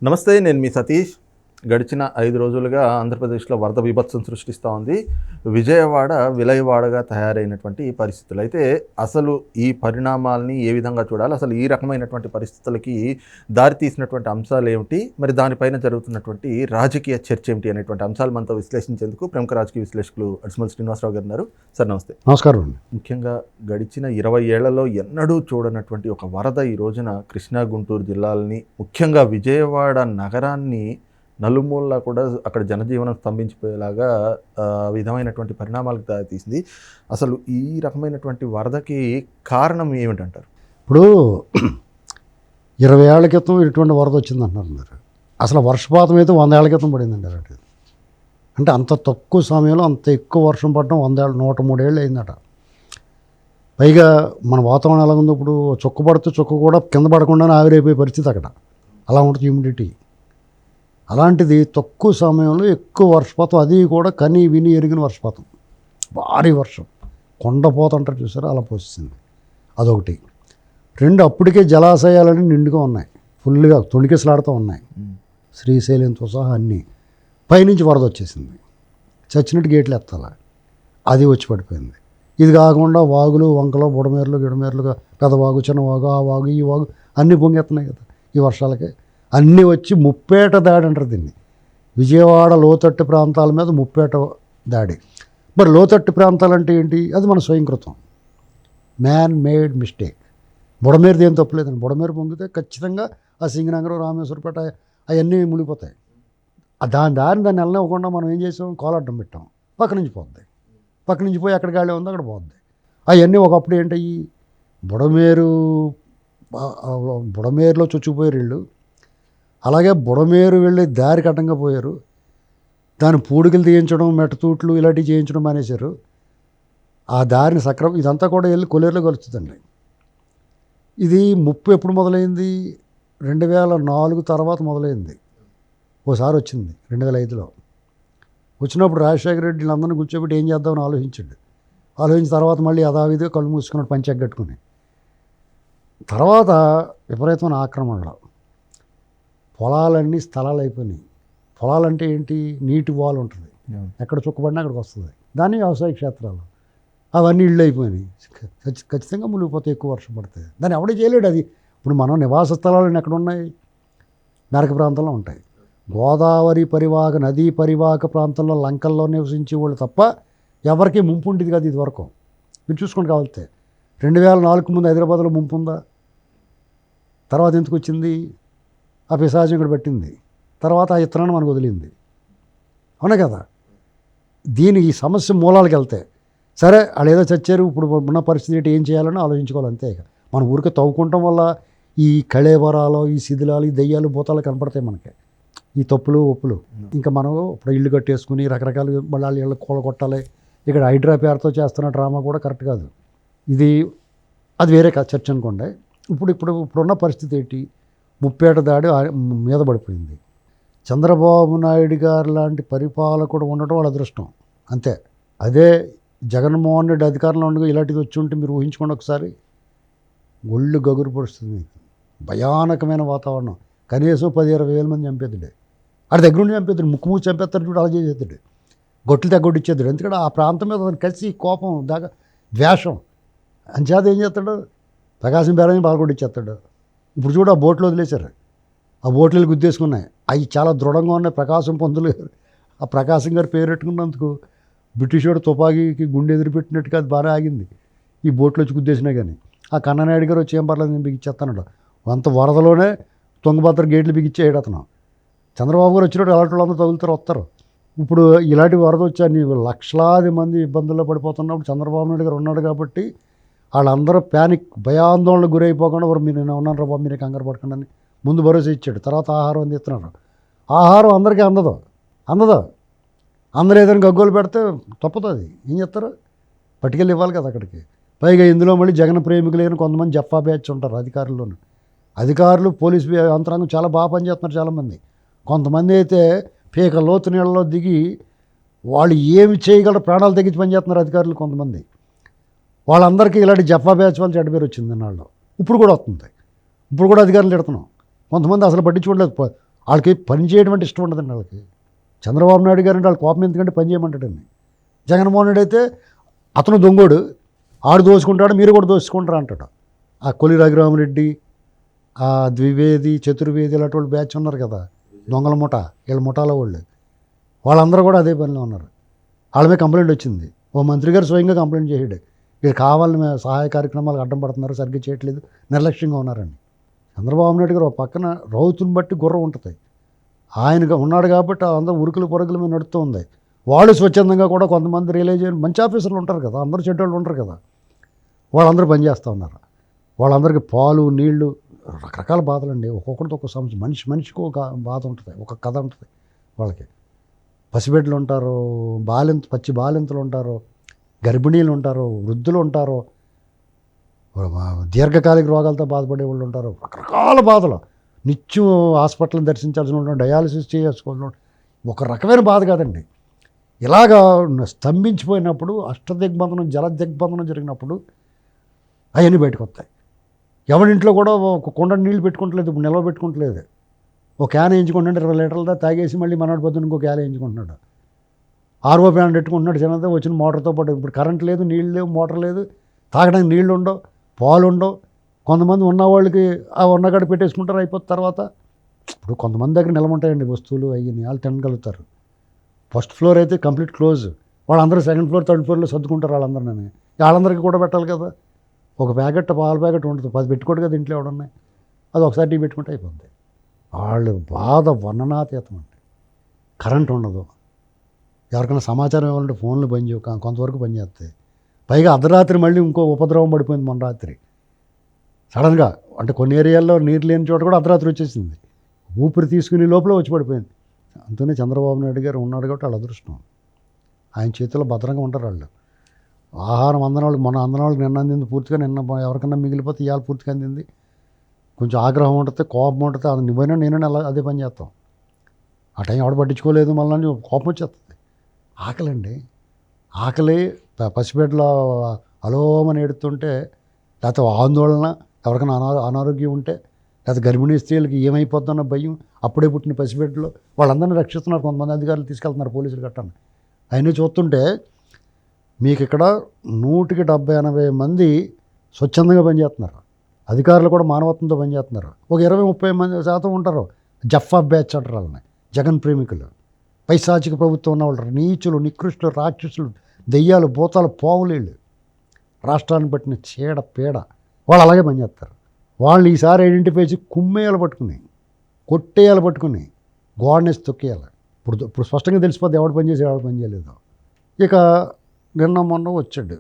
నమస్తే, నేను మీ సతీష్. గడిచిన 5 రోజులుగా ఆంధ్రప్రదేశ్లో వరద బీభత్సం సృష్టిస్తూ ఉంది. విజయవాడ విలయవాడగా తయారైనటువంటి పరిస్థితులు. అయితే అసలు ఈ పరిణామాల్ని ఏ విధంగా చూడాలి, అసలు ఈ రకమైనటువంటి పరిస్థితులకి దారితీసినటువంటి అంశాలు ఏమిటి, మరి దానిపైన జరుగుతున్నటువంటి రాజకీయ చర్చ ఏమిటి అనేటువంటి అంశాలు మనతో విశ్లేషించేందుకు ప్రముఖ రాజకీయ విశ్లేషకులు అడిసిమల్ శ్రీనివాసరావు గారు ఉన్నారు. సార్ నమస్తే. నమస్కారం. ముఖ్యంగా గడిచిన 20 ఏళ్లలో ఎన్నడూ చూడనటువంటి ఒక వరద ఈ రోజున కృష్ణా గుంటూరు జిల్లాలని, ముఖ్యంగా విజయవాడ నగరాన్ని నలుమూలలా కూడా అక్కడ జనజీవనం స్తంభించిపోయేలాగా విధమైనటువంటి పరిణామాలకు దారితీసింది. అసలు ఈ రకమైనటువంటి వరదకి కారణం ఏమిటంటారు? ఇప్పుడు 20 ఏళ్ల క్రితం ఇటువంటి వరద వచ్చిందంటున్నారు మీరు. అసలు వర్షపాతం అయితే 100 ఏళ్ల క్రితం పడిందండి. అలాంటిది అంటే అంత తక్కువ సమయంలో అంత ఎక్కువ వర్షం పడడం 103 ఏళ్ళు అయిందట. పైగా మన వాతావరణం ఎలా ఉంది, ఇప్పుడు చుక్క పడితే చుక్క కూడా కింద పడకుండానే ఆవిరైపోయే పరిస్థితి అక్కడ. అలా ఉంటుంది హ్యూమిడిటీ. అలాంటిది తక్కువ సమయంలో ఎక్కువ వర్షపాతం, అది కూడా కని విని ఎరిగిన వర్షపాతం, భారీ వర్షం, కొండపోత అంటారు చూసారా, అలా పోసింది. అదొకటి. 2, అప్పటికే జలాశయాలన్నీ నిండుగా ఉన్నాయి, ఫుల్గా తొణికిసలాడుతూ ఉన్నాయి, శ్రీశైలంతో సహా అన్నీ. పైనుంచి వరద వచ్చేసింది, చచ్చినట్టు గేట్లు ఎత్తాల, అది వచ్చి పడిపోయింది. ఇది కాకుండా వాగులు వంకలు బుడమేర్లు గిడమేర్లుగా పెదవాగు చిన్నవాగు ఆ వాగు ఈ వాగు అన్నీ పొంగెత్తున్నాయి కదా ఈ వర్షాలకి. అన్నీ వచ్చి ముప్పేట దాడి అంటారు దీన్ని. విజయవాడ లోతట్టు ప్రాంతాల మీద ముప్పేట దాడి. మరి లోతట్టు ప్రాంతాలు అంటే ఏంటి? అది మన స్వయంకృతం, మ్యాన్ మేడ్ మిస్టేక్. బుడమేరుది ఏం తప్పలేదండి. బుడమేరు పొంగితే ఖచ్చితంగా ఆ సింగనగరం రామేశ్వరపేట అవన్నీ మునిగిపోతాయి. దాన్ని వెళ్ళనివ్వకుండా మనం ఏం చేసాం, కోలాటం పెట్టాం, పక్క నుంచి పోద్ది, పక్క నుంచి పోయి ఎక్కడ గాలి ఉందో అక్కడ పోద్ది. అవన్నీ ఒకప్పుడు ఏంటయ్యి, బుడమేరులో చొచ్చుకుపోయారు వీళ్ళు. అలాగే బుడమేరు వెళ్ళి దారికి అడ్డంగా పోయారు. దాని పూడికలు తీయించడం, మెట్టతూట్లు ఇలాంటివి చేయించడం మానేశారు. ఆ దారిని సక్రమం ఇదంతా కూడా వెళ్ళి కొలేరులో కలుస్తుందండి. ఇది ముప్పు ఎప్పుడు మొదలైంది? 2004 తర్వాత మొదలైంది. ఓసారి వచ్చింది 2005లో. వచ్చినప్పుడు రాజశేఖర రెడ్డి వీళ్ళందరినీ కూర్చోబెట్టి ఏం చేద్దామని ఆలోచించాడు. ఆలోచించిన తర్వాత మళ్ళీ యథావిధిగా కళ్ళు మూసుకున్నాడు పంచెగ్గట్టుకుని. తర్వాత విపరీతమైన ఆక్రమణలో పొలాలన్నీ స్థలాలు అయిపోయినాయి. పొలాలంటే ఏంటి? నీటి వాల్ ఉంటుంది, ఎక్కడ చుక్కబడినా అక్కడికి వస్తుంది. దాన్ని వ్యవసాయ క్షేత్రాలు అవన్నీ ఇళ్ళు అయిపోయినాయి. ఖచ్చితంగా మునిగిపోతే ఎక్కువ వర్షం పడుతుంది. దాన్ని ఎవడే చేయలేడు. అది ఇప్పుడు మనం నివాస స్థలాలు ఎక్కడ ఉన్నాయి? మెరక ప్రాంతంలో ఉంటాయి. గోదావరి పరివాహక నదీ పరివాహక ప్రాంతంలో లంకల్లో నివసించే వాళ్ళు తప్ప ఎవరికీ ముంపు ఉండేది కాదు ఇది వరకు. మీరు చూసుకొని కావాలితే 2004 ముందు హైదరాబాద్లో ముంపు ఉందా? తర్వాత ఎందుకు వచ్చింది? ఆ పిశాచం ఇక్కడ పెట్టింది, తర్వాత ఆ ఇత్తనాన్ని మనకు వదిలింది. అవునా కదా? ఈ సమస్య మూలాలకు వెళ్తే సరే వాళ్ళు ఏదో చచ్చారు, ఇప్పుడు ఉన్న పరిస్థితి ఏం చేయాలని ఆలోచించుకోవాలి అంతే. మన ఊరికే తవ్వుకుంటాం వల్ల ఈ కళేబరాలు, ఈ శిథిలాలు, ఈ దెయ్యాలు భూతాలు కనపడతాయి మనకి, ఈ తప్పులు ఒప్పులు. ఇంకా మనం ఇప్పుడు ఇల్లు కట్టేసుకుని రకరకాల మళ్ళీ ఇళ్ళు కూలగొట్టాలి. ఇక్కడ హైడ్రా పేరుతో చేస్తున్న డ్రామా కూడా కరెక్ట్ కాదు. అది వేరే చర్చ అనుకోండి. ఇప్పుడున్న పరిస్థితి ఏంటి? ముప్పేట దాడి మీద పడిపోయింది. చంద్రబాబు నాయుడు గారు లాంటి పరిపాలకుడు ఉండటం వాళ్ళ అదృష్టం అంతే. అదే జగన్మోహన్ రెడ్డి అధికారంలో ఉండగా ఇలాంటిది వచ్చి ఉంటే మీరు ఊహించుకోండి ఒకసారి, ఒళ్ళు గగురు పడుస్తుంది మీకు. భయానకమైన వాతావరణం. కనీసం 10-20 వేల మంది చంపేద్దుడే. ఆడి దగ్గర ఉండి చంపేద్దుడు, ముక్కు చంపేస్తాడు చూడు, అలా చేసేద్దుడు, గొట్లు తెగొట్టిచ్చేద్దుడు. ఎందుకంటే ఆ ప్రాంతం మీద అతను కలిసి కోపం దాకా ద్వేషం అంచేత ఏం చేస్తాడు, ప్రకాశం బేరాన్ని బాలకొట్టిచ్చేస్తాడు. ఇప్పుడు చూడు ఆ బోట్లు వదిలేశారు, ఆ బోట్లు గుద్దేసుకున్నాయి. అవి చాలా దృఢంగా ఉన్నాయి. ప్రకాశం పంతులు గారు, ఆ ప్రకాశం గారు పేరెట్టుకున్నందుకు బ్రిటిష్ వాడు తుపాకీకి గుండె ఎదురుపెట్టినట్టుగా అది బాగా ఆగింది. ఈ బోట్లు వచ్చి గుద్దేసినా కానీ ఆ కన్ననాయుడు గారు వచ్చి ఏం పర్లేదు నేను బిగిచ్చేస్తాడు. అంత వరదలోనే తుంగభద్ర గేట్లు బిగిచ్చేయడు అతను. చంద్రబాబు గారు వచ్చినప్పుడు అలాంటి వాళ్ళందరూ తగులుతారు వస్తారు. ఇప్పుడు ఇలాంటి వరద వచ్చా నీవు లక్షలాది మంది ఇబ్బందుల్లో పడిపోతున్నప్పుడు చంద్రబాబు నాయుడు గారు ఉన్నాడు కాబట్టి వాళ్ళందరూ ప్యానిక్, భయాందోళనకు గురైపోకుండా మీరు నేను ఉన్నాను రా బాబు, మీరే కంగారు పడకండి అని ముందు భరోసా ఇచ్చాడు. తర్వాత ఆహారం అందిస్తున్నారు. ఆహారం అందరికీ అందదు. అందరూ ఏదైనా గగ్గోలు పెడితే తప్పుతుంది. ఏం చేస్తారు? పట్టుకెళ్ళి ఇవ్వాలి కదా అక్కడికి. పైగా ఇందులో మళ్ళీ జగన్ ప్రేమికులైన కొంతమంది జఫా బ్యాచ్ ఉంటారు అధికారులు పోలీసు యంత్రాంగం చాలా బాగా పనిచేస్తున్నారు చాలామంది. కొంతమంది అయితే పీక లోతు నీళ్ళలో దిగి వాళ్ళు ఏమి చేయగలరు ప్రాణాలు తగ్గించి పనిచేస్తున్నారు అధికారులు కొంతమంది. వాళ్ళందరికీ ఇలాంటి జఫా బ్యాచ్ వాళ్ళు చెడ్డ పేరు వచ్చింది నాళ్ళు. ఇప్పుడు కూడా వస్తుంది. ఇప్పుడు కూడా అధికారులు తిడుతున్నాం. కొంతమంది అసలు పట్టించుకోవట్లేదు. వాళ్ళకి పని చేయడం అంటే ఇష్టం ఉండదండి వాళ్ళకి. చంద్రబాబు నాయుడు గారు అంటే వాళ్ళ కోపం ఎందుకంటే పని చేయమంటాడండి. జగన్మోహన్ రెడ్డి అయితే అతను దొంగోడు, ఆడు దోచుకుంటాడు, మీరు కూడా దోచుకుంటారు అంటాడు. ఆ కొలి రఘురామరెడ్డి, ఆ ద్వివేది, చతుర్వేది ఇలాంటి వాళ్ళు బ్యాచ్ ఉన్నారు కదా, దొంగల ముఠ, వీళ్ళ ముఠాలో వాళ్ళందరూ కూడా అదే పనిలో ఉన్నారు. వాళ్ళ మీద కంప్లైంట్ వచ్చింది. ఓ మంత్రి గారు స్వయంగా కంప్లైంట్ చేసాడు, వీళ్ళు కావాలని మేము సహాయ కార్యక్రమాలకు అడ్డం పడుతున్నారు, సరిగ్గా చేయట్లేదు, నిర్లక్ష్యంగా ఉన్నారని. చంద్రబాబు నాయుడు గారు ఒక పక్కన రౌతుని బట్టి గుర్రం ఉంటుంది, ఆయనగా ఉన్నాడు కాబట్టి అందరూ ఉరుకులు పొరుగుల మీద నడుస్తూ ఉంది. వాళ్ళు స్వచ్ఛందంగా కూడా కొంతమంది రియలైజ్ అయిన మంచి ఆఫీసర్లు ఉంటారు కదా, అందరూ చెడ్డోళ్ళు ఉంటారు కదా, వాళ్ళందరూ పనిచేస్తూ ఉన్నారు. వాళ్ళందరికీ పాలు నీళ్లు రకరకాల బాధలండి, ఒక్కొక్కరితో ఒక సమస్య, మనిషికి ఒక బాధ ఉంటుంది, ఒక కథ ఉంటుంది వాళ్ళకి. పసిబిడ్డలు ఉంటారు, పచ్చి బాలింతలు ఉంటారు, గర్భిణీలు ఉంటారు, వృద్ధులు ఉంటారు, దీర్ఘకాలిక రోగాలతో బాధపడే వాళ్ళు ఉంటారు, రకరకాల బాధలు. నిత్యం హాస్పిటల్ని దర్శించాల్సిన వాళ్ళు, డయాలసిస్ చేసుకోవాల్సిన వాళ్ళు, ఒక రకమైన బాధ కాదండి. ఇలాగా స్తంభించిపోయినప్పుడు, అష్టదిగ్బంధనం, జల దిగ్బంధనం జరిగినప్పుడు అవన్నీ బయటకు వస్తాయి. ఎవరింట్లో కూడా ఒక కుండ నీళ్ళు పెట్టుకుంటలేదు, ఇప్పుడు నిల్వ పెట్టుకుంటలేదు. ఒక క్యాన్ వేయించుకుంటుంటే 20 లీటర్లదా తాగేసి మళ్ళీ మనోడి పొద్దున్న ఇంకో క్యాన్ వేయించుకుంటున్నాడు. ఆర్ఓ ప్లాన్ పెట్టుకుంటున్నాడు చిన్నదే, వచ్చిన మోటార్తో పాటు. ఇప్పుడు కరెంట్ లేదు, నీళ్ళు లేవు, మోటార్ లేదు, తాగడానికి నీళ్ళు ఉండవు, పాలు ఉండవు. కొంతమంది ఉన్నవాళ్ళకి ఆ ఉన్నగడ పెట్టేసుకుంటారు, అయిపోతుంది. తర్వాత ఇప్పుడు కొంతమంది దగ్గర నిలబడతాయండి వస్తువులు, అయ్యి వాళ్ళు తినగలుగుతారు. ఫస్ట్ ఫ్లోర్ అయితే కంప్లీట్ క్లోజ్, వాళ్ళందరూ సెకండ్ ఫ్లోర్, థర్డ్ ఫ్లోర్లో సర్దుకుంటారు. వాళ్ళందరికీ కూడా పెట్టాలి కదా. ఒక ప్యాకెట్, పాల ప్యాకెట్ ఉంటుంది, 10 పెట్టుకోడు కదా ఇంట్లో ఎవడున్నాయి, అది ఒకసారి టీ పెట్టుకుంటే అయిపోద్ది. వాళ్ళు బాధ వర్ణనాతీతం అండి. కరెంట్ ఉండదు, ఎవరికైనా సమాచారం ఇవ్వాలంటే ఫోన్లు బంద్ చేయవు, కొంతవరకు పనిచేస్తాయి. పైగా అర్ధరాత్రి మళ్ళీ ఇంకో ఉపద్రవం పడిపోయింది మొన్న రాత్రి సడన్గా. అంటే కొన్ని ఏరియాల్లో నీరు లేని చోట కూడా అర్ధరాత్రి వచ్చేసింది, ఊపిరి తీసుకునే లోపల వచ్చి పడిపోయింది. అంతనే చంద్రబాబు నాయుడు గారు ఉన్నాడు కాబట్టి వాళ్ళ అదృష్టం, ఆయన చేతిలో భద్రంగా ఉంటారు వాళ్ళు. ఆహారం అందనాళ్ళు, మన అందనాళ్ళకి నిన్న అందింది పూర్తిగా, నిన్న ఎవరికన్నా మిగిలిపోతే ఇవాళ పూర్తిగా అందింది. కొంచెం ఆగ్రహం ఉంటుంది, కోపం ఉంటుంది, అది నువ్వైనా నేనైనా అలా అదే పని చేస్తాం. ఆ టైం ఎవడ పట్టించుకోలేదు మళ్ళీ కోపం వచ్చేస్తుంది. ఆకలండి, ఆకలి పసిబిడ్డలో అలోమని ఎడుతుంటే, లేకపోతే ఆందోళన, ఎవరికైనా అనారోగ్యం ఉంటే, లేకపోతే గర్భిణీ స్త్రీలకి ఏమైపోతుందన్న భయం, అప్పుడే పుట్టిన పసిబిడ్డలు, వాళ్ళందరినీ రక్షిస్తున్నారు. కొంతమంది అధికారులు తీసుకెళ్తున్నారు, పోలీసులు కట్టాను. అవన్నీ చూస్తుంటే మీకు ఇక్కడ 170-80 మంది స్వచ్ఛందంగా పనిచేస్తున్నారు. అధికారులు కూడా మానవత్వంతో పనిచేస్తున్నారు. ఒక 20-30% ఉంటారు జఫ్ఫా బ్యాచ్ అంటారు వాళ్ళని, జగన్ ప్రేమికులు, పైశాచిక ప్రభుత్వం ఉన్నవాళ్ళు, నీచులు, నికృష్టులు, రాక్షసులు, దెయ్యాలు, భూతాలు, పావులేళ్ళు, రాష్ట్రాన్ని పట్టిన చీడ పీడ, వాళ్ళు అలాగే పనిచేస్తారు. వాళ్ళు ఈసారి ఐడెంటిఫై చేసి కుమ్మేయాలు పట్టుకుని, కొట్టేయాలు పట్టుకుని, గోడనేసి తొక్కేయాలి. ఇప్పుడు స్పష్టంగా తెలిసిపోద్ది ఎవడు పని చేసి ఎవడు పని చేయలేదు. ఇక నిన్న మొన్న వచ్చాడు,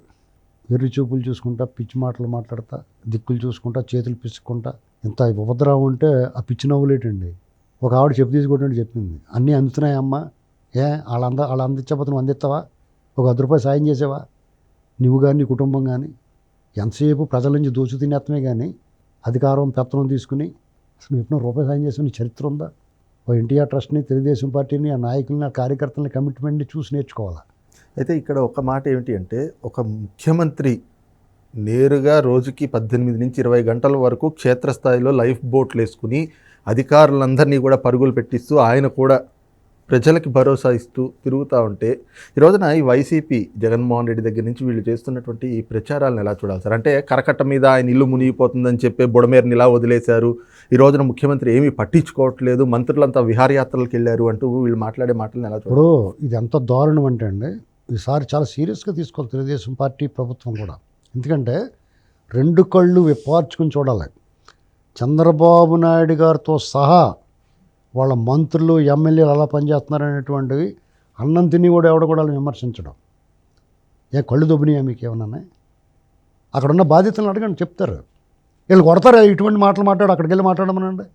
ఎర్రి చూపులు చూసుకుంటా, పిచ్చి మాటలు మాట్లాడతా, దిక్కులు చూసుకుంటా, చేతులు పిచ్చుకుంటా, ఇంత ఉపద్రవం ఉంటే ఆ పిచ్చి నవ్వులేటండి. ఒక ఆవిడ చెప్పు తీసుకోవడం చెప్పింది, అన్నీ అందుతున్నాయమ్మా, వాళ్ళ అందించకపోతే నువ్వు అందిస్తావా, ఒక ₹10 సాయం చేసావా, నువ్వు కానీ నీ కుటుంబం కానీ, ఎంతసేపు ప్రజల నుంచి దోచు తినేత్తమే కానీ అధికారం పెత్తనం తీసుకుని అసలు నువ్వు ఎప్పుడో రూపాయి సాయం చేసిన చరిత్ర ఉందా? ఓ ఎన్టీఆర్ ట్రస్ట్ని, తెలుగుదేశం పార్టీని, ఆ నాయకుల్ని, ఆ కార్యకర్తలని, కమిట్మెంట్ని చూసి నేర్చుకోవాలా. అయితే ఇక్కడ ఒక మాట ఏమిటి అంటే, ఒక ముఖ్యమంత్రి నేరుగా రోజుకి 18 నుంచి 20 గంటల వరకు క్షేత్రస్థాయిలో లైఫ్ బోట్లు వేసుకుని అధికారులందరినీ కూడా పరుగులు పెట్టిస్తూ, ఆయన కూడా ప్రజలకి భరోసా ఇస్తూ తిరుగుతూ ఉంటే, ఈ రోజున ఈ వైసీపీ జగన్మోహన్ రెడ్డి దగ్గర నుంచి వీళ్ళు చేస్తున్నటువంటి ఈ ప్రచారాలను ఎలా చూడాలి సార్? అంటే కరకట్ట మీద ఆయన ఇల్లు మునిగిపోతుందని చెప్పి బుడమేరుని ఇలా వదిలేశారు, ఈ రోజున ముఖ్యమంత్రి ఏమీ పట్టించుకోవట్లేదు, మంత్రులంతా విహారయాత్రలకు వెళ్ళారు అంటూ వీళ్ళు మాట్లాడే మాటలను ఎలా చూడాలి? ఇప్పుడు ఇది ఎంత దారుణం అంటే అండి, ఈసారి చాలా సీరియస్గా తీసుకోవాలి తెలుగుదేశం పార్టీ ప్రభుత్వం కూడా. ఎందుకంటే 2 కళ్ళు విప్పార్చుకుని చూడాలి. చంద్రబాబు నాయుడు గారితో సహా వాళ్ళ మంత్రులు, ఎమ్మెల్యేలు అలా పనిచేస్తున్నారనేటువంటివి అన్నం తిని కూడా ఎవడ కూడా విమర్శించడం. కళ్ళు దొబ్బినాయా మీకు ఏమన్నా? అక్కడ ఉన్న బాధ్యతలను అడగండి, చెప్తారు. వీళ్ళు కొడతారు, ఇటువంటి మాటలు మాట్లాడు, అక్కడికి వెళ్ళి మాట్లాడమనండి,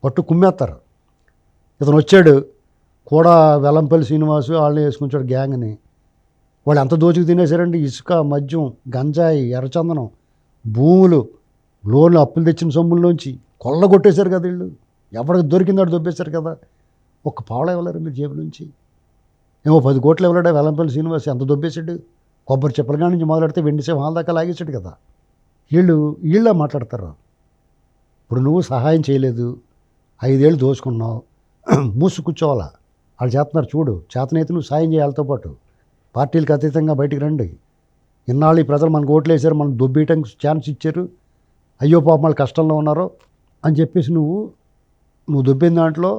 పట్టు కుమ్మేస్తారు. ఇతను వచ్చాడు కూడా, వెల్లంపల్లి శ్రీనివాసు వాళ్ళని వేసుకుంటాడు గ్యాంగ్ని. వాళ్ళు ఎంత దోచుకు తినేశారండి, ఇసుక, మద్యం, గంజాయి, ఎర్రచందనం, భూములు, లోన్లు, అప్పులు తెచ్చిన సొమ్ముల్లోంచి కొల్లగొట్టేశారు కదా వీళ్ళు. ఎవరికి దొరికిందాడు దొబ్బేశారు కదా. ఒక్క పావలా ఇవ్వలేరు మీరు జేబు నుంచి. ఏమో 10 కోట్లు ఇవ్వలేడా వెల్లంపల్లి శ్రీనివాస్, ఎంత దొబ్బేశాడు. కొబ్బరి చెప్పలగా నుంచి మొదలెడితే వెండి సింహాల దాకా లాగేశాడు కదా. వీళ్ళ మాట్లాడతారు. ఇప్పుడు నువ్వు సహాయం చేయలేదు, 5 ఏళ్ళు దోచుకున్నావు, మూసు కూర్చోవాలా. వాళ్ళు చేస్తున్నారు చూడు, చేతనైతే నువ్వు సాయం చేయాలతో పాటు. పార్టీలకు అతీతంగా బయటికి రండి. ఇన్నాళ్ళు ఈ ప్రజలు మనకు ఓట్లు వేశారు, మనం దొబ్బేయటానికి ఛాన్స్ ఇచ్చారు, అయ్యో పాపం వాళ్ళు కష్టంలో ఉన్నారు అని చెప్పేసి నువ్వు దొబ్బిన దాంట్లో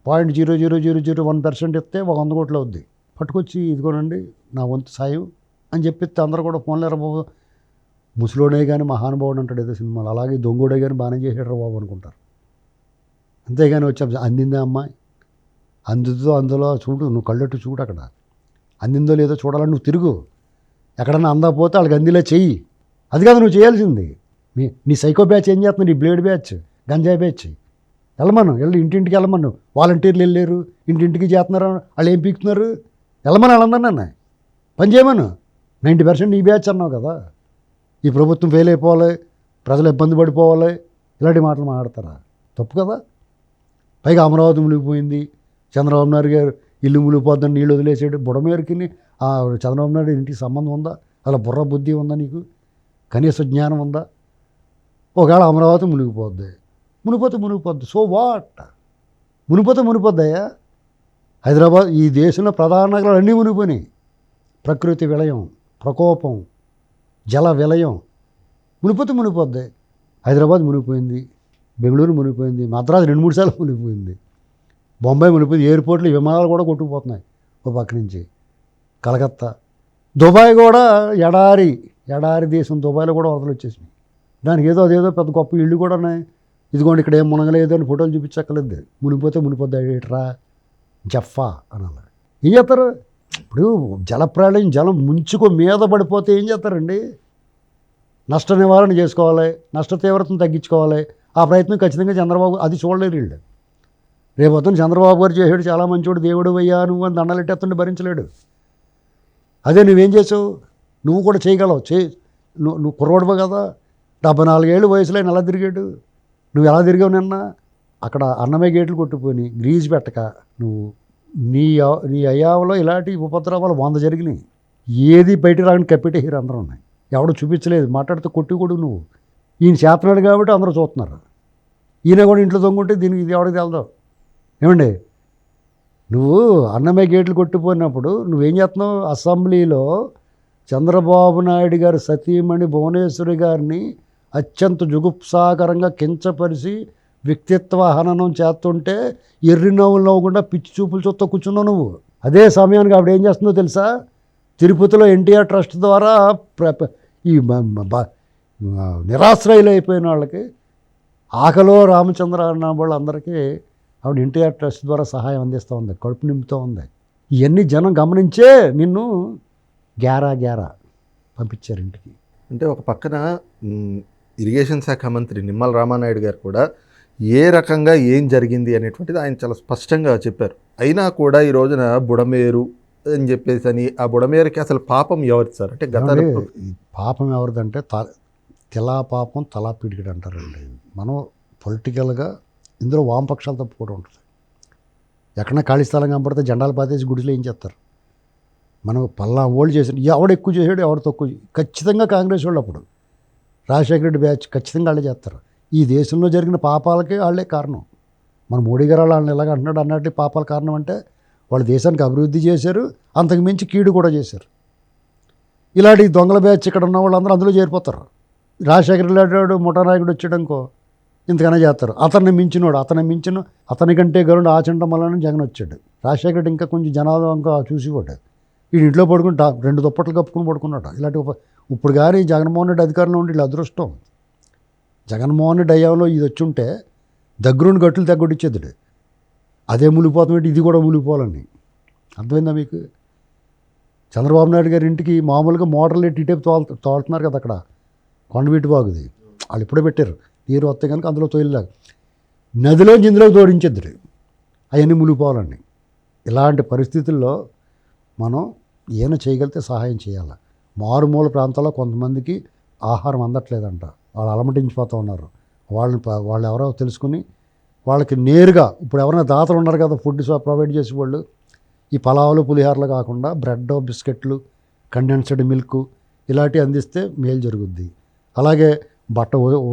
0.00001% ఇస్తే 100 కోట్లు అవుద్ది. పట్టుకొచ్చి ఇదిగోనండి నా వంతు సాయం అని చెప్పిస్తే అందరూ కూడా ఫోన్లేరా బాబు, ముసలోడే కానీ మహానుభావుడు అంటాడు ఏదో సినిమాలు, అలాగే దొంగోడే కానీ బాగానే చేసాడు బాబు అనుకుంటారు. అంతేగాని వచ్చా అందిందా అమ్మాయి, అందుతో అందులో చూడు, నువ్వు కళ్ళెట్టు చూడు, అక్కడ అందిందో లేదో చూడాలని నువ్వు తిరుగు. ఎక్కడన్నా అందకపోతే వాళ్ళకి అందిలా చెయ్యి. అది కాదు నువ్వు చేయాల్సింది. నీ సైకో బ్యాచ్ ఏం చేస్తున్నావు, నీ బ్లేడ్ బ్యాచ్, గంజాయి బ్యాచ్ వెళ్ళి ఇంటింటికి వెళ్ళమను. వాలంటీర్లు వెళ్ళారు, ఇంటింటికి చేస్తున్నారు, వాళ్ళు ఏం పీకుతున్నారు, వెళ్ళమని వాళ్ళందరినీ పని చేయమను. 90% నీ బ్యాచ్ అన్నావు కదా. ఈ ప్రభుత్వం ఫెయిల్ అయిపోవాలి, ప్రజలు ఇబ్బంది పడిపోవాలి, ఇలాంటి మాటలు మాట్లాడతారా? తప్పు కదా. పైగా అమరావతి మునిగిపోయింది, చంద్రబాబు నాయుడు గారు ఇల్లు మునిగిపోద్దని నీళ్ళు వదిలేసాడు. బుడమేరుకి ఆ చంద్రబాబు నాయుడు ఇంటికి సంబంధం ఉందా? అలా బుర్ర బుద్ధి ఉందా నీకు? కనీస జ్ఞానం ఉందా? ఒకవేళ అమరావతి మునిగిపోద్ది, మునిగిపోద్ది, సో వాట్, మునిగిపోద్దయ్యా. హైదరాబాద్, ఈ దేశంలో ప్రధాన నగరాలు అన్నీ మునిగిపోయినాయి. ప్రకృతి విలయం, ప్రకోపం, జల విలయం, మునిగిపోద్ది. హైదరాబాద్ మునిగిపోయింది, బెంగళూరు మునిగిపోయింది, మద్రాసు 2-3 సార్లు మునిగిపోయింది, బొంబాయి మునిగిపోయింది, ఎయిర్పోర్ట్లు విమానాలు కూడా కొట్టుకుపోతున్నాయి ఓ పక్క నుంచి. కలకత్తా, దుబాయ్ కూడా ఎడారి దేశం, దుబాయ్లో కూడా వరదలు వచ్చేసినాయి. దానికి అదేదో పెద్ద గొప్ప ఇళ్ళు కూడా ఉన్నాయి. ఇదిగోండి ఇక్కడ ఏం మునగలేదు అని ఫోటోలు చూపించక్కర్లేదు. మునిగిపోద్ది ఏట్రా జఫా అనాలి. ఏం చేస్తారు ఇప్పుడు? జలప్రళయం, జలం ముంచుకో మీద పడిపోతే ఏం చేస్తారండి? నష్ట నివారణ చేసుకోవాలి, నష్ట తీవ్రతను తగ్గించుకోవాలి. ఆ ప్రయత్నం ఖచ్చితంగా చంద్రబాబు అది చూడలేరు వీళ్ళు. రేపొద్దున చంద్రబాబు గారు చేసాడు, చాలా మంచివాడు, దేవుడు అయ్యా నువ్వు అని దండలెట్టేస్తుంటే భరించలేడు. అదే నువ్వేం చేసావు? నువ్వు కూడా చేయగలవు. నువ్వు కుర్రోడువా కదా, 74 ఏళ్ళు వయసులో ఆయన ఎలా తిరిగాడు? నువ్వు ఎలా తిరిగావు నిన్న? అక్కడ అన్నమయ్య గేట్లు కొట్టుకొని గ్రీజ్ పెట్టక నువ్వు నీ అయ్యావలో ఇలాంటి ఉపద్రవాలు 100 జరిగినాయి. ఏది బయట రాకుండా కప్పెట్టేసారు అందరూ ఉన్నాయి. ఎవడు చూపించలేదు, మాట్లాడితే కొట్టి కూడా నువ్వు. ఈయన చేతనాడు కాబట్టి అందరూ చూస్తున్నారు. ఈయన కూడా ఇంట్లో దొంగుంటే దీనికి ఇది ఎవరికి తెలదు. ఏమండి, నువ్వు అన్నమయ్య గేట్లు కొట్టిపోయినప్పుడు నువ్వేం చేస్తున్నావు? అసెంబ్లీలో చంద్రబాబు నాయుడు గారు సతీమణి భువనేశ్వరి గారిని అత్యంత జుగుప్సాకరంగా కించపరిచి వ్యక్తిత్వ హననం చేస్తుంటే ఎర్రి నవ్వులు నవ్వకుండా పిచ్చి చూపులు చూస్తూ కూర్చున్నావు నువ్వు. అదే సమయానికి ఆవిడ ఏం చేస్తుందో తెలుసా? తిరుపతిలో ఎన్టీఆర్ ట్రస్ట్ ద్వారా ఈ నిరాశ్రయులు అయిపోయిన వాళ్ళకి, ఆకలో రామచంద్ర అన్న వాళ్ళందరికీ ఆవిడ ఎన్టీఆర్ ట్రస్ట్ ద్వారా సహాయం అందిస్తూ ఉంది, కడుపు నింపుతూ ఉంది. ఇవన్నీ జనం గమనించే నిన్ను గ్యారా పంపించారు ఇంటికి. అంటే ఒక పక్కన ఇరిగేషన్ శాఖ మంత్రి నిమ్మల రామానాయుడు గారు కూడా ఏ రకంగా ఏం జరిగింది అనేటువంటిది ఆయన చాలా స్పష్టంగా చెప్పారు. అయినా కూడా ఈ రోజున బుడమేరు అని చెప్పేసి అని, ఆ బుడమేరుకి అసలు పాపం ఎవరిది సార్? అంటే పాపం ఎవరిదంటే తిలా పాపం తలా పిడికిడు అంటారండి. మనం పొలిటికల్గా ఇందులో వామపక్షాలు తప్పు కూడా ఉంటుంది. ఎక్కడన్నా ఖాళీ స్థలం కనపడితే జెండాలు పాతేసి గుడిలో ఏం చేస్తారు? మనం పల్లా ఓల్డ్ చేసాడు, ఎవడు ఎక్కువ చేసాడు ఎవడు తక్కువ, ఖచ్చితంగా కాంగ్రెస్ వాళ్ళు అప్పుడు రాజశేఖర రెడ్డి బ్యాచ్ ఖచ్చితంగా వాళ్ళే చేస్తారు. ఈ దేశంలో జరిగిన పాపాలకే వాళ్ళే కారణం. మన మోడీ గారు వాళ్ళని ఎలాగ అంటున్నాడు అన్నట్టు పాపాల కారణం అంటే వాళ్ళు దేశానికి అభివృద్ధి చేశారు, అంతకు మించి కీడు కూడా చేశారు. ఇలాంటి దొంగల బ్యాచ్ ఇక్కడ ఉన్న వాళ్ళందరూ అందులో చేరిపోతారు. రాజశేఖర రెడ్డి ముఠానాయకుడు వచ్చాడనుకో ఇంతకన్నా చేస్తారు. అతని కంటే గరుడు ఆచండం వల్ల జగన్ వచ్చాడు. రాజశేఖర రెడ్డి ఇంకా కొంచెం జనాలు ఇంకా చూసిపోయాడు. వీడి ఇంట్లో పడుకుని 2 దుప్పట్లు కప్పుకుని పడుకున్నాడు. ఇలాంటి ఇప్పుడు కానీ జగన్మోహన్ రెడ్డి అధికారంలో ఉండి ఇలా అదృష్టం. జగన్మోహన్ రెడ్డి అయ్యాలో ఇది వచ్చి ఉంటే దగ్గరుండి గట్లు తగ్గొట్టిచ్చేద్దుడు. అదే మునిగిపోతామంటే ఇది కూడా మునిగిపోవాలని. అర్థమైందా మీకు? చంద్రబాబు నాయుడు గారి ఇంటికి మామూలుగా మోటార్లు ఎట్టి టైపు తోలుతున్నారు కదా అక్కడ కొండవీటి బాగుది. వాళ్ళు ఇప్పుడే పెట్టారు, నీరు వస్తే కనుక అందులో తోలిలాగా నదిలోంచి ఇందులో తోడించేద్దుడు, అవన్నీ మునిగిపోవాలండి. ఇలాంటి పరిస్థితుల్లో మనం ఏమైనా చేయగలిగితే సహాయం చేయాలి. మారుమూల ప్రాంతాల్లో కొంతమందికి ఆహారం అందట్లేదంట, వాళ్ళు అలమటించిపోతూ ఉన్నారు. వాళ్ళు ఎవరో తెలుసుకుని వాళ్ళకి నేరుగా ఇప్పుడు ఎవరైనా దాతలు ఉన్నారు కదా ఫుడ్ ప్రొవైడ్ చేసే వాళ్ళు, ఈ పలావులు పులిహారలు కాకుండా బ్రెడ్, బిస్కెట్లు, కండెన్స్డ్ మిల్క్ ఇలాంటివి అందిస్తే మేలు జరుగుద్ది. అలాగే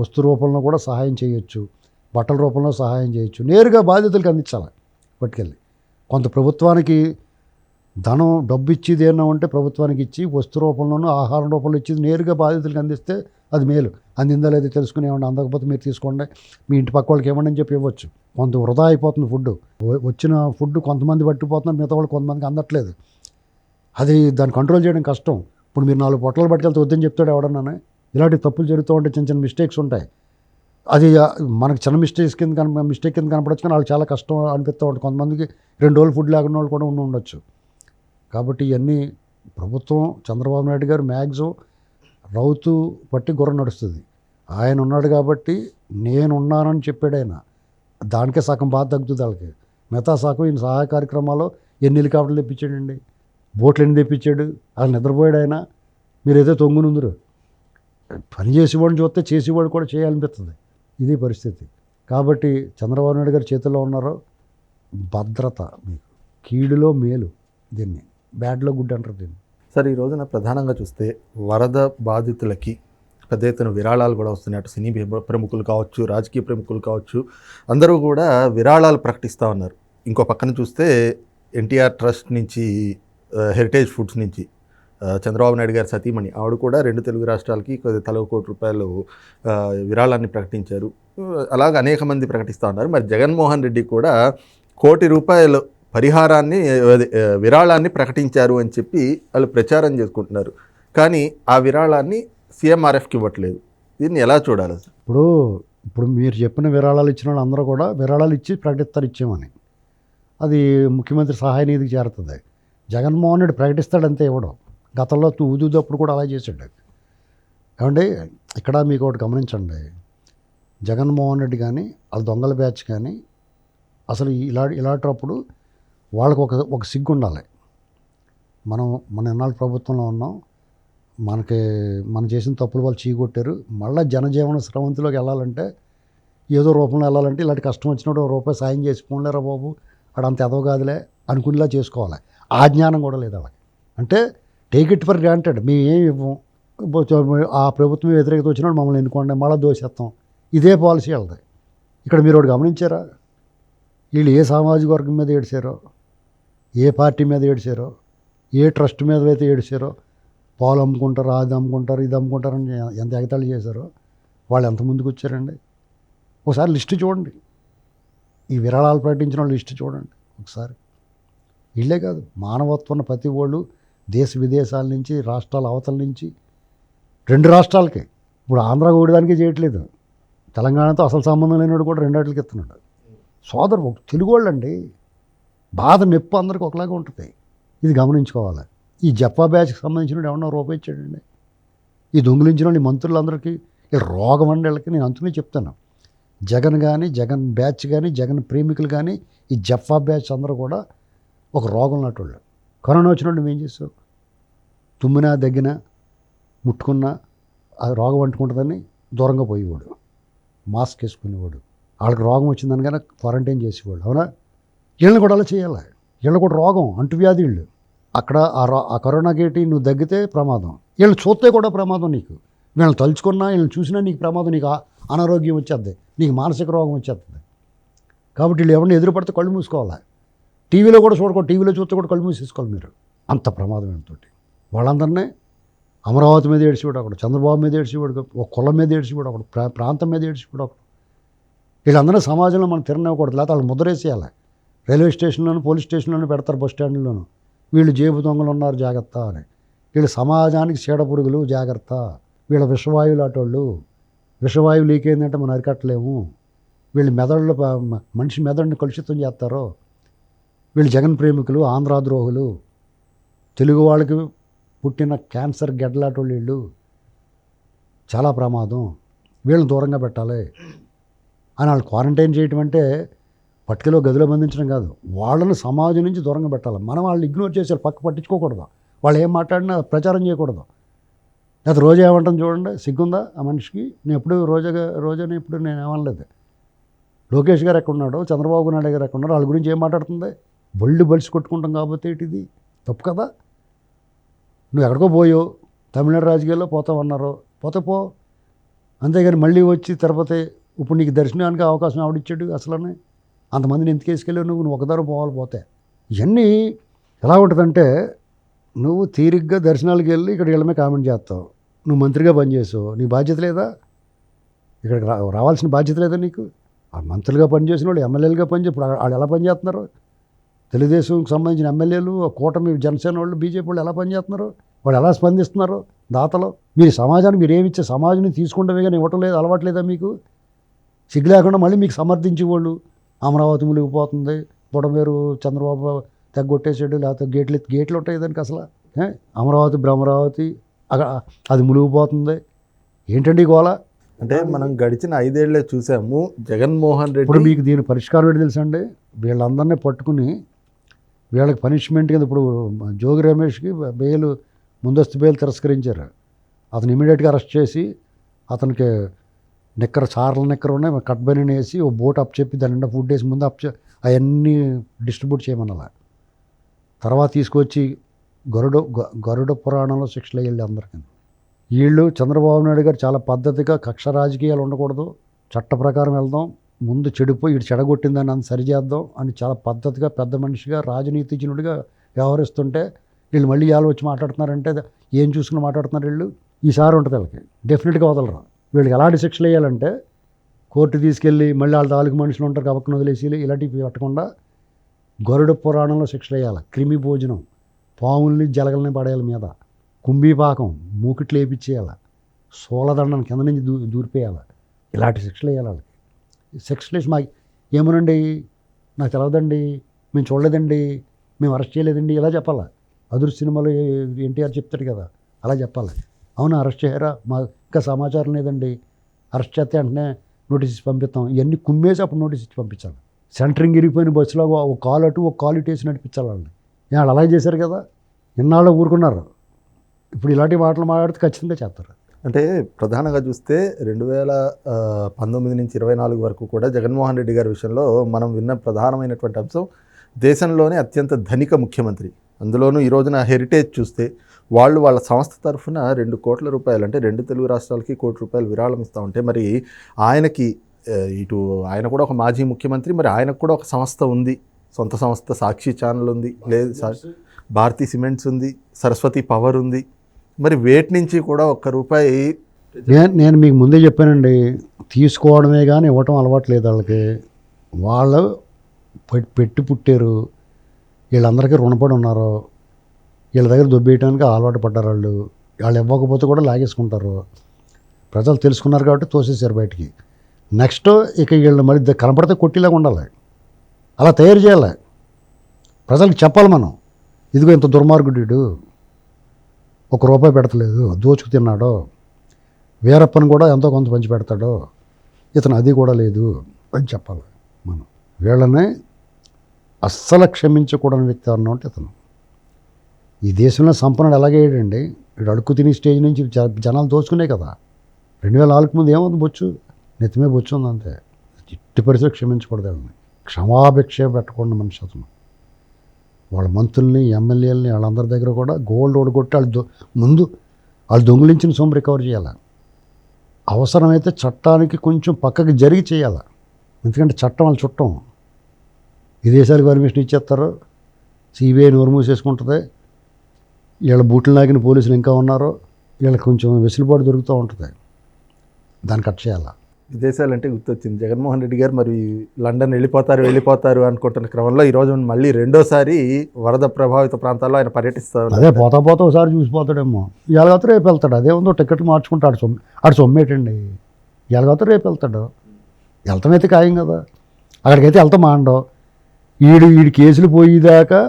వస్తు రూపంలో కూడా సహాయం చేయొచ్చు. బట్టల రూపంలో సహాయం చేయొచ్చు, నేరుగా బాధితులకు అందించాలి పట్టుకెళ్ళి. కొంత ప్రభుత్వానికి ధనం డబ్బు ఇచ్చేది ఏమన్నా ఉంటే ప్రభుత్వానికి ఇచ్చి వస్తు రూపంలోనూ ఆహారం రూపంలో ఇచ్చేది నేరుగా బాధితులకు అందిస్తే అది మేలు. అందిందా లేదో తెలుసుకుని ఏమన్నా అందకపోతే మీరు తీసుకోండి, మీ ఇంటి పక్క వాళ్ళకి ఇవ్వండి అని చెప్పి ఇవ్వచ్చు. కొంత వృధా అయిపోతుంది ఫుడ్, వచ్చిన ఫుడ్ కొంతమంది పట్టిపోతున్నారు, మిగతా వాళ్ళు కొంతమందికి అందట్లేదు. అది దాన్ని కంట్రోల్ చేయడం కష్టం. ఇప్పుడు మీరు 4 పొట్లాలు పట్టుకెళ్తే వద్దని చెప్తాడు ఎవడన్నా? ఇలాంటి తప్పులు జరుగుతూ ఉంటాయి, చిన్న చిన్న మిస్టేక్స్ ఉంటాయి. అది మనకు చిన్న మిస్టేక్ కింద కనపడచ్చు, కానీ వాళ్ళకి చాలా కష్టం అనిపిస్తూ ఉంటుంది. కొంతమందికి 2 రోజులు ఫుడ్ లేకుండా వాళ్ళు కూడా ఉండొచ్చు. కాబట్టి ఇవన్నీ ప్రభుత్వం, చంద్రబాబు నాయుడు గారు మ్యాక్సిమం రౌతు పట్టి గుర్రం నడుస్తుంది. ఆయన ఉన్నాడు కాబట్టి నేనున్నానని చెప్పాడు ఆయన, దానికే సగం బాధ తగ్గుతుంది వాళ్ళకి. మిగతా సగం ఈయన సహాయ కార్యక్రమాల్లో ఎన్ని హెలికాప్టర్లు తెప్పించాడండి, బోట్లు ఎన్ని తెప్పించాడు, అలా నిద్రపోయాడు ఆయన. మీరు ఏదో తొంగునుందరు, పని చేసేవాడిని చూస్తే చేసేవాడు కూడా చేయాలనిపిస్తుంది. ఇది పరిస్థితి. కాబట్టి చంద్రబాబు నాయుడు గారి చేతుల్లో ఉన్నారో భద్రత, మీకు కీడులో మేలు, దీన్ని బ్యాడ్లో గుడ్ అంటారు దీన్ని. సార్, ఈ రోజున ప్రధానంగా చూస్తే వరద బాధితులకి పెద్ద ఎత్తున విరాళాలు కూడా వస్తున్నాయి. అటు సినీ ప్రముఖులు కావచ్చు, రాజకీయ ప్రముఖులు కావచ్చు, అందరూ కూడా విరాళాలు ప్రకటిస్తూ ఉన్నారు. ఇంకో పక్కన చూస్తే ఎన్టీఆర్ ట్రస్ట్ నుంచి, హెరిటేజ్ ఫుడ్స్ నుంచి చంద్రబాబు నాయుడు గారి సతీమణి ఆవిడ కూడా 2 తెలుగు రాష్ట్రాలకి తలా ₹1 విరాళాన్ని ప్రకటించారు. అలాగే అనేక మంది ప్రకటిస్తూ ఉన్నారు. మరి జగన్మోహన్ రెడ్డి కూడా ₹1 పరిహారాన్ని, విరాళాన్ని ప్రకటించారు అని చెప్పి వాళ్ళు ప్రచారం చేసుకుంటున్నారు. కానీ ఆ విరాళాన్ని సీఎంఆర్ఎఫ్కి ఇవ్వట్లేదు. దీన్ని ఎలా చూడాలి? ఇప్పుడు మీరు చెప్పిన విరాళాలు ఇచ్చిన వాళ్ళు అందరూ కూడా విరాళాలు ఇచ్చి ప్రకటిస్తారు ఇచ్చామని. అది ముఖ్యమంత్రి సహాయ నిధికి చేరుతుంది. జగన్మోహన్ రెడ్డి ప్రకటిస్తాడంతే ఇవ్వడం. గతంలో ఊదుదప్పుడు కూడా అలా చేశాడు. ఏమంటే ఇక్కడ మీకు ఒకటి గమనించండి, జగన్మోహన్ రెడ్డి కానీ వాళ్ళ దొంగల బ్యాచ్ కానీ అసలు ఇలాంటప్పుడు వాళ్ళకు ఒక సిగ్గు ఉండాలి. మన ఎన్నాళ్ళు ప్రభుత్వంలో ఉన్నాం, మనం చేసిన తప్పులు వాళ్ళు చీకొట్టారు. మళ్ళీ జనజీవన స్రవంతిలోకి వెళ్ళాలంటే, ఏదో రూపంలో వెళ్ళాలంటే ఇలాంటి కష్టం వచ్చినప్పుడు ₹1 సాయం చేసి పోలేరా బాబు, అడంత ఎదవ కాదులే అనుకునేలా చేసుకోవాలి. ఆ జ్ఞానం కూడా లేదు వాళ్ళకి. అంటే టేక్ ఇట్ ఫర్ గ్రాంటెడ్, మేము ఏమి ఇవ్వం, ఆ ప్రభుత్వం వ్యతిరేకత వచ్చినప్పుడు మమ్మల్ని ఎన్నుకోండి, మళ్ళీ దోషేస్తాం, ఇదే పాలసీ వాళ్ళది. ఇక్కడ మీరు ఒకటి గమనించారా, వీళ్ళు ఏ సామాజిక వర్గం మీద ఏడిచారో, ఏ పార్టీ మీద ఏడిచారో, ఏ ట్రస్ట్ మీద అయితే ఏడిచారో, పాలు అమ్ముకుంటారు, అది అమ్ముకుంటారు, ఇది అమ్ముకుంటారని ఎంత ఎగతాళి చేశారో, వాళ్ళు ఎంత ముందుకు వచ్చారండి? ఒకసారి లిస్టు చూడండి, ఈ విరాళాలు ప్రకటించిన వాళ్ళు లిస్టు చూడండి ఒకసారి. వీళ్ళే కాదు, మానవత్వం ఉన్న ప్రతి వాళ్ళు దేశ విదేశాల నుంచి, రాష్ట్రాల అవతల నుంచి, 2 రాష్ట్రాలకి, ఇప్పుడు ఆంధ్ర కూడదానికి చేయట్లేదు, తెలంగాణతో అసలు సంబంధం లేనివాడు కూడా 2 వాటికి ఇస్తున్నాడు. సోదరు తెలుగు వాళ్ళండి, బాధ నొప్పి అందరికీ ఒకలాగా ఉంటుంది. ఇది గమనించుకోవాలి. ఈ జఫా బ్యాచ్కి సంబంధించిన ఏమన్నా రూపాయి ఇచ్చాడండి? ఈ దొంగిలించిన వాళ్ళు, ఈ మంత్రులందరికీ వీళ్ళు రోగం అండి వీళ్ళకి. నేను అందుకనే చెప్తాను, జగన్ కానీ, జగన్ బ్యాచ్ కానీ, జగన్ ప్రేమికులు కానీ, ఈ జఫా బ్యాచ్ అందరూ కూడా ఒక రోగం లాంటి వాళ్ళు. కరోనా వచ్చినప్పుడు ఏం చేస్తావు, తుమ్మినా దగ్గినా ముట్టుకున్నా ఆ రోగం అంటుకుంటుందని దూరంగా పోయేవాడు, మాస్క్ వేసుకునేవాడు. వాళ్ళకి రోగం వచ్చిందని కానీ క్వారంటైన్ చేసేవాడు, అవునా? వీళ్ళని కూడా అలా చేయాలి. వీళ్ళు కూడా రోగం, అంటువ్యాధి వీళ్ళు. అక్కడ ఆ కరోనా గేటి నువ్వు దగ్గితే ప్రమాదం, వీళ్ళని చూస్తే కూడా ప్రమాదం నీకు. వీళ్ళని తలుచుకున్నా, వీళ్ళని చూసినా నీకు ప్రమాదం, నీకు అనారోగ్యం వచ్చేద్ది, నీకు మానసిక రోగం వచ్చేస్తుంది. కాబట్టి వీళ్ళు ఎవరిని ఎదురుపడితే కళ్ళు మూసుకోవాలి. టీవీలో కూడా చూడకూడదు, టీవీలో చూస్తే కూడా కళ్ళు మూసేసుకోవాలి మీరు. అంత ప్రమాదం ఏంటోటి. వాళ్ళందరినీ అమరావతి మీద ఏడ్చివాడు ఒకడు, చంద్రబాబు మీద ఏడ్చివాడు, ఒక కులం మీద ఏడ్చివాడు ఒకడు, ప్రాంతం మీద ఏడ్చివాడు ఒకడు. వీళ్ళందరూ సమాజంలో మనం తిరగనివ్వకూడదు, లేకపోతే వాళ్ళు ముద్రేసేయాలి. రైల్వే స్టేషన్లోను, పోలీస్ స్టేషన్లోనూ పెడతారు, బస్ స్టాండ్లోనూ, వీళ్ళు జేబు దొంగలు ఉన్నారు జాగ్రత్త అని. వీళ్ళు సమాజానికి చీడపురుగులు జాగ్రత్త, వీళ్ళ విషవాయువులు అటోళ్ళు, విషవాయువు లీక్ అయిందంటే మనం అరికట్టలేము, వీళ్ళు మెదడులో మనిషి మెదడుని కలుషితం చేస్తారు, వీళ్ళు జగన్ ప్రేమికులు, ఆంధ్రాద్రోహులు, తెలుగు వాళ్ళకి పుట్టిన క్యాన్సర్ గెడ్లాటోళ్ళు, వీళ్ళు చాలా ప్రమాదం, వీళ్ళని దూరంగా పెట్టాలి అని వాళ్ళు క్వారంటైన్ చేయటం అంటే పట్టుకలో గదిలో బంధించడం కాదు, వాళ్ళని సమాజం నుంచి దూరంగా పెట్టాలి. మనం వాళ్ళు ఇగ్నోర్ చేసి పక్క పట్టించుకోకూడదు, వాళ్ళు ఏం మాట్లాడినా ప్రచారం చేయకూడదు. లేదా రోజా ఏమంటాను చూడండి, సిగ్గుందా ఆ మనిషికి? నేను ఎప్పుడు రోజాని ఎప్పుడు నేను ఏమనలేదు. లోకేష్ గారు ఎక్కడున్నాడో, చంద్రబాబు నాయుడు గారు ఎక్కడున్నారో, వాళ్ళ గురించి ఏం మాట్లాడుతుంది? బళ్ళు బలిసి కొట్టుకుంటాం కాబట్టి ఇది తప్పు కదా. నువ్వు ఎక్కడికో పోయో, తమిళనాడు రాజకీయాల్లో పోతావన్నారు, పోతే పో, అంతేగాని మళ్ళీ వచ్చి తిరుపతి ఇప్పుడు నీకు దర్శనానికి అవకాశం ఎవడిచ్చాడు అసలు? అంతమందిని ఎందుకు వేసుకెళ్ళావు నువ్వు ఒకదారు పోవాలి పోతే. ఇవన్నీ ఎలా ఉంటుందంటే, నువ్వు తీరిగ్గా దర్శనాలకు వెళ్ళి ఇక్కడ వీళ్ళమే కామెంట్ చేస్తావు. నువ్వు మంత్రిగా పనిచేసావు, నీ బాధ్యత లేదా? ఇక్కడికి రావాల్సిన బాధ్యత లేదా నీకు? ఆ మంత్రులుగా పనిచేసిన వాళ్ళు, ఎమ్మెల్యేలుగా ఇప్పుడు వాళ్ళు ఎలా పనిచేస్తున్నారు? తెలుగుదేశంకి సంబంధించిన ఎమ్మెల్యేలు, కూటమి జనసేన వాళ్ళు, బీజేపీ వాళ్ళు ఎలా పనిచేస్తున్నారు? వాళ్ళు ఎలా స్పందిస్తున్నారు? దాతలు మీరు సమాజానికి మీరు ఏమిచ్చే సమాజాన్ని తీసుకుంటే కానీ ఇవ్వటం లేదు, అలవాట్లేదా మీకు? సిగ్గు లేకుండా మళ్ళీ మీకు సమర్థించే వాళ్ళు, అమరావతి మునిగిపోతుంది, బుడమేరు చంద్రబాబు తెగ్గొట్టేసాడు, లేకపోతే గేట్లు ఉంటాయి దానికి అసలు. అమరావతి భ్రమరావతి అది మునిగిపోతుంది. ఏంటండి గోళ? అంటే మనం గడిచిన 5 ఏళ్లే చూసాము. జగన్మోహన్ రెడ్డి ఇప్పుడు మీకు దీని పరిష్కారం ఏంటి తెలుసండి? వీళ్ళందరినీ పట్టుకుని వీళ్ళకి పనిష్మెంట్ కింద ఇప్పుడు జోగి రమేష్కి ముందస్తు బెయిల్ తిరస్కరించారు. అతను ఇమీడియట్గా అరెస్ట్ చేసి అతనికి సార్ల నిక్కర ఉన్నాయి, కట్ బనీని వేసి ఓ బోట్ అప్ చెప్పి దాని నిండా ఫుడ్ వేసి ముందు అవన్నీ డిస్ట్రిబ్యూట్ చేయమనాల. తర్వాత తీసుకొచ్చి గరుడ పురాణంలో శిక్షలు వేయాలి అందరికీ. వీళ్ళు చంద్రబాబు నాయుడు గారు చాలా పద్ధతిగా కక్ష రాజకీయాలు ఉండకూడదు, చట్ట ప్రకారం వెళ్దాం, ముందు చెడిపోయి ఇటు చెడగొట్టిందని అంత సరిచేద్దాం అని చాలా పద్ధతిగా పెద్ద మనిషిగా రాజనీతిజ్ఞుడిగా వ్యవహరిస్తుంటే వీళ్ళు మళ్ళీ ఇవాళ వచ్చి మాట్లాడుతున్నారంటే ఏం చూసుకుని మాట్లాడుతున్నారు వీళ్ళు? ఈసారి ఉంటుంది వీళ్ళకి, డెఫినెట్గా వదలరు. వీళ్ళకి ఎలాంటి శిక్షలు వేయాలంటే కోర్టు తీసుకెళ్ళి మళ్ళీ వాళ్ళ తాలూకు మనుషులు ఉంటారు కబక్కను వదిలేసి ఇలాంటివి పెట్టకుండా గరుడ పురాణంలో శిక్షలు వేయాలి. క్రిమి భోజనం, పాముల్ని జలగల్ని పడేయాలి మీద, కుంభీపాకం మూకిట్లు వేయించేయాలి, సోలదండను కింద నుంచి దూరిపేయాలి. ఇలాంటి శిక్షలు వేయాలి వాళ్ళకి. శిక్షలు వేసి మాకు ఏమోనండి నాకు తెలవదండి, మేము చూడలేదండి, మేము అరెస్ట్ చేయలేదండి ఇలా చెప్పాలి. అదురు సినిమాలో ఎన్టీఆర్ చెప్తాడు కదా, అలా చెప్పాలి. అవునా అరెస్ట్ చేయరా, మా ఇంకా సమాచారం లేదండి, అరెస్ట్ చేస్తే వెంటనే నోటీస్ ఇచ్చి పంపిస్తాం. ఇవన్నీ కుమ్మేసి అప్పుడు నోటీస్ ఇచ్చి పంపించాలి. సెంటరింగ్ ఇరిగిపోయిన బస్సులో ఒక కాలు అటు ఒక కాలు ఇటు వేసి నడిపించాలి వాళ్ళని. వాళ్ళు అలాగే చేశారు కదా, ఇన్నాళ్ళు ఊరుకున్నారు. ఇప్పుడు ఇలాంటి మాటలు మాట్లాడితే ఖచ్చితంగా చేస్తారు. అంటే ప్రధానంగా చూస్తే 2019 నుంచి 24 వరకు కూడా జగన్మోహన్ రెడ్డి గారి విషయంలో మనం విన్న ప్రధానమైనటువంటి అంశం దేశంలోనే అత్యంత ధనిక ముఖ్యమంత్రి. అందులోనూ ఈ రోజున హెరిటేజ్ చూస్తే వాళ్ళ సంస్థ తరఫున 2 కోట్ల రూపాయలు, అంటే 2 తెలుగు రాష్ట్రాలకి 1 కోటి రూపాయలు విరాళం ఇస్తూ ఉంటే, మరి ఆయనకి ఇటు ఆయన కూడా ఒక మాజీ ముఖ్యమంత్రి, మరి ఆయనకు కూడా ఒక సంస్థ ఉంది, సొంత సంస్థ, సాక్షి ఛానల్ ఉంది, లేదు భారతీ సిమెంట్స్ ఉంది, సరస్వతి పవర్ ఉంది. మరి వేటి నుంచి కూడా 1 రూపాయి నేను మీకు ముందే చెప్పానండి, తీసుకోవడమే కానీ ఇవ్వటం అలవాట్లేదు వాళ్ళకి. వాళ్ళు పెట్టి పుట్టారు, వీళ్ళందరికీ రుణపడి ఉన్నారు, వీళ్ళ దగ్గర దొబ్బేయడానికి అలవాటు పడ్డారు. వాళ్ళు ఇవ్వకపోతే కూడా లాగేసుకుంటారు. ప్రజలు తెలుసుకున్నారు కాబట్టి తోసేసారు బయటికి. నెక్స్ట్ ఇక వీళ్ళు మళ్ళీ కనపడితే కొట్టిలాగా ఉండాలి, అలా తయారు చేయాలి. ప్రజలకు చెప్పాలి మనం, ఇదిగో ఇంత దుర్మార్గుడు, 1 రూపాయి పెడతలేదు, దోచుకు తిన్నాడు, వీరప్పని కూడా ఎంతో కొంత పంచి పెడతాడు, ఇతను అది కూడా లేదు అని చెప్పాలి మనం. వీళ్ళని అస్సలు క్షమించకూడని వ్యక్తి అన్న అంటే ఇతను. ఈ దేశంలో సంపన్నుడు ఎలాగేయండి, వీడు అడుక్కు తిని స్టేజ్ నుంచి జనాలు దోచుకునే కదా. 2004 ముందు ఏముంది, బొచ్చు నెత్తిమే బొచ్చు ఉంది అంతే. ఎట్టి పరిస్థితులు క్షమించకూడదు వాళ్ళని, క్షమాభిక్ష పెట్టకుండా మనిషి అతను. వాళ్ళ మంత్రుల్ని, ఎమ్మెల్యేలని, వాళ్ళందరి దగ్గర కూడా గోల్డ్ ఓడగొట్టి ముందు వాళ్ళు దొంగిలించిన సొమ్ము రికవర్ చేయాలి. అవసరమైతే చట్టానికి కొంచెం పక్కకి జరిగి చేయాలి, ఎందుకంటే చట్టం వాళ్ళు చుట్టం. విదేశాలకు పర్మిషన్ ఇచ్చేస్తారు, సిబిఐ నోరు మూసేసుకుంటుంది. వీళ్ళ బూట్లు నాగిన పోలీసులు ఇంకా ఉన్నారు, వీళ్ళకి కొంచెం వెసులుబాటు దొరుకుతూ ఉంటుంది, దాన్ని కట్ చేయాలి. విదేశాలంటే గుర్తొచ్చింది, జగన్మోహన్ రెడ్డి గారు మరి లండన్ వెళ్ళిపోతారు అనుకుంటున్న క్రమంలో ఈరోజు మళ్ళీ రెండోసారి వరద ప్రభావిత ప్రాంతాల్లో ఆయన పర్యటిస్తారు. అదే పోతా ఒకసారి చూసిపోతాడేమో, ఇవాళ రేపు వెళ్తాడు. అదేముందో టికెట్ మార్చుకుంటాడు, ఆడు సొమ్మేటండి. ఇవాళ రేపు వెళ్తాడు, వెళ్తామైతే ఖాయం కదా. అక్కడికైతే వెళ్తాం మాండో, వీడి కేసులు పోయేదాకా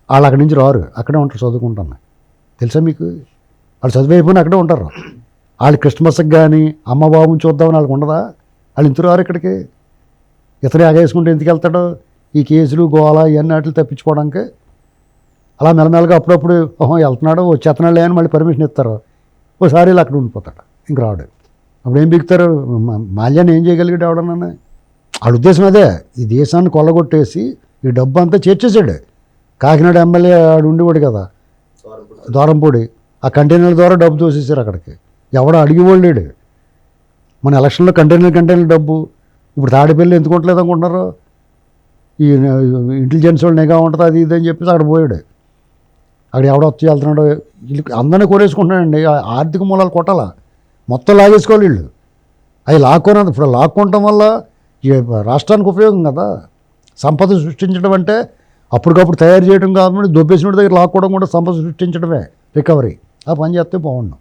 వాళ్ళు అక్కడి నుంచి రారు, అక్కడే ఉంటారు చదువుకుంటాను. తెలుసా మీకు? వాళ్ళు చదువు అయిపోయినా అక్కడే ఉంటారు. వాళ్ళు క్రిస్మస్కి కానీ అమ్మ బాబుని చూద్దామని వాళ్ళకి ఉండదా? వాళ్ళు ఇంత రారు ఇక్కడికి. ఇతరే ఆగేసుకుంటే ఎందుకు వెళ్తాడు? ఈ కేసులు గోళ ఇవన్నీ వాటిని తప్పించుకోవడానికి. అలా మెల్లమెల్లగా అప్పుడప్పుడు వెళ్తున్నాడు, వచ్చేస్తున్నాడు అని మళ్ళీ పర్మిషన్ ఇస్తారు. ఓసారి ఇలా అక్కడ ఉండిపోతాడు, ఇంక రాడు. అప్పుడు ఏం బిగుతారు? మాల్యాన్ని ఏం చేయగలిగాడు ఎవడన్నా? వాళ్ళ ఉద్దేశం అదే, ఈ దేశాన్ని కొల్లగొట్టేసి ఈ డబ్బు అంతా చేర్చేసాడు. కాకినాడ ఎమ్మెల్యే ఆడు ఉండేవాడు కదా, దూరంపూడి, ఆ కంటైనర్ల ద్వారా డబ్బు తోసేసారు అక్కడికి. ఎవడో అడిగేవాళ్ళు లేడు. మన ఎలక్షన్లో కంటైనర్ డబ్బు ఇప్పుడు తాడేపల్లి ఎందుకు ఉండలేదు అనుకుంటున్నారు? ఈ ఇంటెలిజెన్స్ వాళ్ళు నిఘా ఉంటుంది అది ఇది అని చెప్పేసి అక్కడ పోయాడు. అక్కడ ఎవడో వచ్చి వెళ్తున్నాడో వీళ్ళకి అందరినీ కోరేసుకుంటున్నాడండి. ఆర్థిక మూలాలు కొట్టాల, మొత్తం లాగేసుకోవాలి వీళ్ళు. అవి లాక్కోనది. ఇప్పుడు లాక్కోవటం వల్ల ఈ రాష్ట్రానికి ఉపయోగం కదా. సంపద సృష్టించడం అంటే అప్పటికప్పుడు తయారు చేయడం కాకుండా దొబ్బేసిన దగ్గర లాక్కోవడం కూడా సంపద సృష్టించడమే రికవరీ. ఆ పని చేస్తే బాగుండు.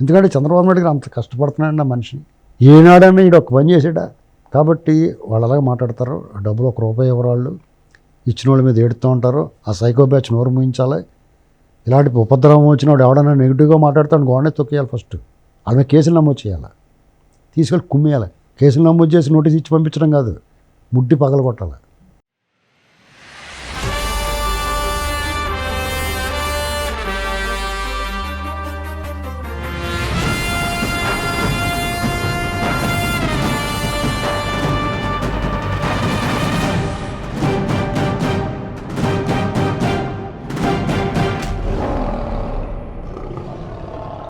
ఎందుకంటే చంద్రబాబు నాయుడు గారు అంత కష్టపడుతున్నాడండి ఆ మనిషి. ఏనాడన్నా ఈడు ఒక పని చేసాడా? కాబట్టి వాళ్ళు అలాగే మాట్లాడతారు. డబ్బులు ₹1 ఇవ్వరాళ్ళు ఇచ్చిన వాళ్ళ మీద ఏడుతూ ఉంటారు. ఆ సైకో బ్యాచ్ నోరు మూయించాలి. ఇలాంటి ఉపద్రవం వచ్చినప్పుడు ఎవడన్నా నెగిటివ్గా మాట్లాడుతాడు గవర్నెన్స్ తొక్కేయాలి. ఫస్ట్ వాళ్ళ మీద కేసులు నమోదు చేయాలి, తీసుకెళ్ళి కుమ్మేయాలి. కేసులు నమోదు చేసి నోటీస్ ఇచ్చి పంపించడం కాదు, ముడ్డి పగలగొట్టాలి.